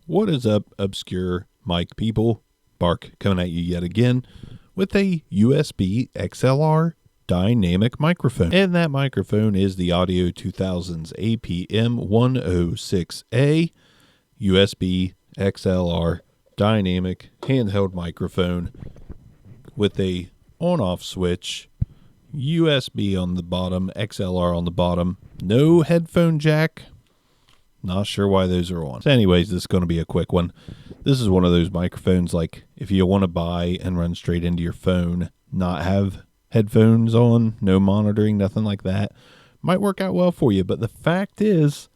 What is up, obscure mic people? Bark coming at you yet again with a USB XLR dynamic microphone. And that microphone is the Audio2000's APM106A USB XLR dynamic handheld microphone with a on-off switch, USB on the bottom, XLR on the bottom, no headphone jack. Not sure why those are on. So anyways, this is going to be a quick one. This is one of those microphones, like if you want to buy and run straight into your phone, not have headphones on, no monitoring, nothing like that, might work out well for you. But the fact is,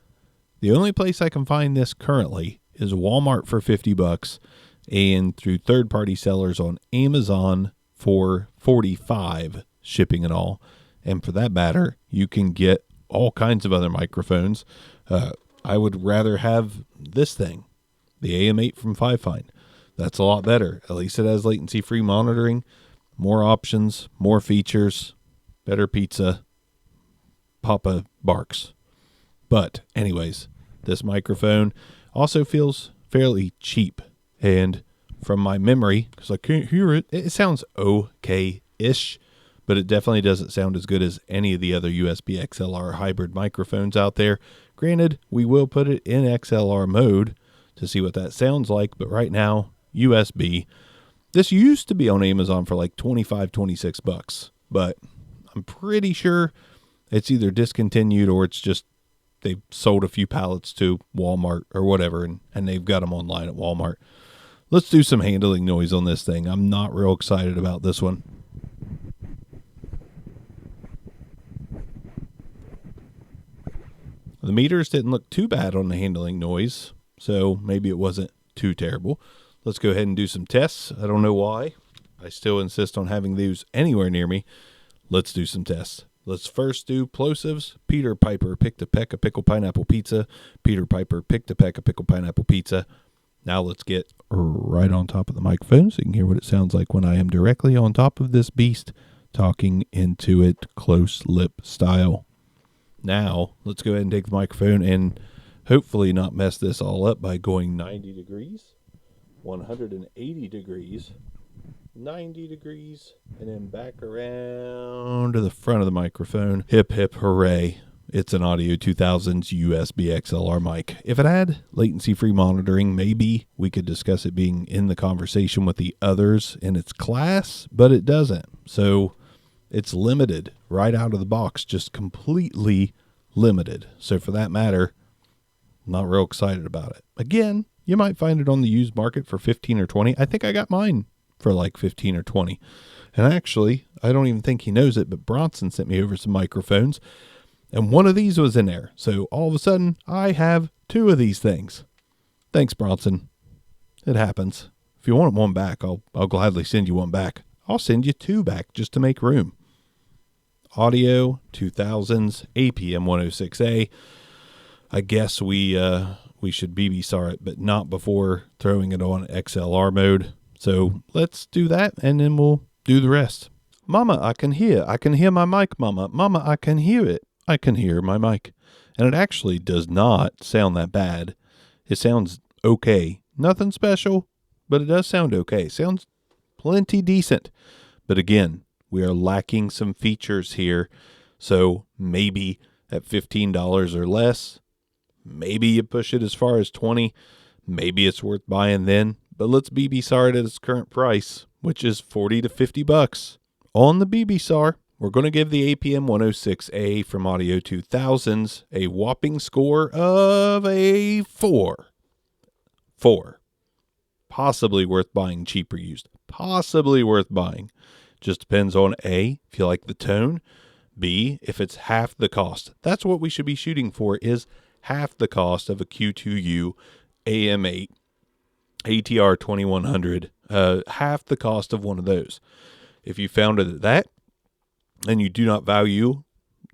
the only place I can find this currently is Walmart for $50 and through third-party sellers on Amazon for $45, shipping and all. And for that matter, you can get all kinds of other microphones. I would rather have this thing, the AM8 from Fifine. That's a lot better. At least it has latency-free monitoring, more options, more features, better pizza. Papa barks. But anyways, this microphone also feels fairly cheap. And from my memory, because I can't hear it, it sounds okay-ish, but it definitely doesn't sound as good as any of the other USB XLR hybrid microphones out there. Granted, we will put it in XLR mode to see what that sounds like, but right now, USB. This used to be on Amazon for like $25-26, but I'm pretty sure it's either discontinued or it's just they've sold a few pallets to Walmart or whatever, and they've got them online at Walmart. Let's do some handling noise on this thing. I'm not real excited about this one. The meters didn't look too bad on the handling noise, so maybe it wasn't too terrible. Let's go ahead and do some tests. I don't know why. I still insist on having these anywhere near me. Let's do some tests. Let's first do plosives. Peter Piper picked a peck of pickle pineapple pizza. Peter Piper picked a peck of pickle pineapple pizza. Now let's get right on top of the microphone so you can hear what it sounds like when I am directly on top of this beast talking into it close lip style. Now, let's go ahead and take the microphone and hopefully not mess this all up by going 90 degrees, 180 degrees, 90 degrees, and then back around to the front of the microphone. Hip, hip, hooray. It's an Audio2000's USB XLR mic. If it had latency-free monitoring, maybe we could discuss it being in the conversation with the others in its class, but it doesn't. So it's limited right out of the box, just completely limited. So for that matter, not real excited about it. Again, you might find it on the used market for 15 or 20. I think I got mine for like 15 or 20. And actually, I don't even think he knows it, but Bronson sent me over some microphones, and one of these was in there. So all of a sudden, I have two of these things. Thanks, Bronson. It happens. If you want one back, I'll gladly send you one back. I'll send you two back just to make room. Audio2000's APM106A. I guess we should BBSAR it, but not before throwing it on XLR mode. So let's do that, and then we'll do the rest. Mama, I can hear my mic, Mama. Mama, I can hear it. I can hear my mic. And it actually does not sound that bad. It sounds okay. Nothing special, but it does sound okay. Sounds plenty decent. But again, we are lacking some features here. So maybe at $15 or less, maybe you push it as far as $20. Maybe it's worth buying then. But let's BBSAR it at its current price, which is $40 to $50. On the BBSAR, we're going to give the APM106A from Audio2000's a whopping score of a 4. 4. Possibly worth buying cheap or used. Possibly worth buying. Just depends on A, if you like the tone. B, if it's half the cost. That's what we should be shooting for, is half the cost of a Q2U AM8 ATR 2100. Half the cost of one of those. If you found it at that, and you do not value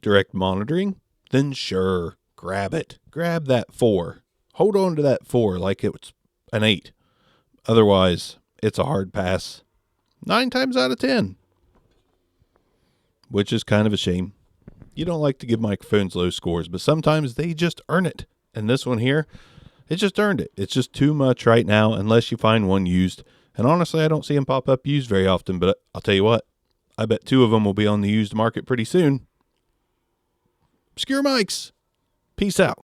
direct monitoring, then sure, grab it. Grab that 4. Hold on to that 4 like it's an 8. Otherwise, it's a hard pass 9 times out of 10. Which is kind of a shame. You don't like to give microphones low scores, but sometimes they just earn it. And this one here, It just earned it. It's just too much right now unless you find one used. And honestly, I don't see them pop up used very often, but I'll tell you what, I bet 2 of them will be on the used market pretty soon. Obscure Mics. Peace out.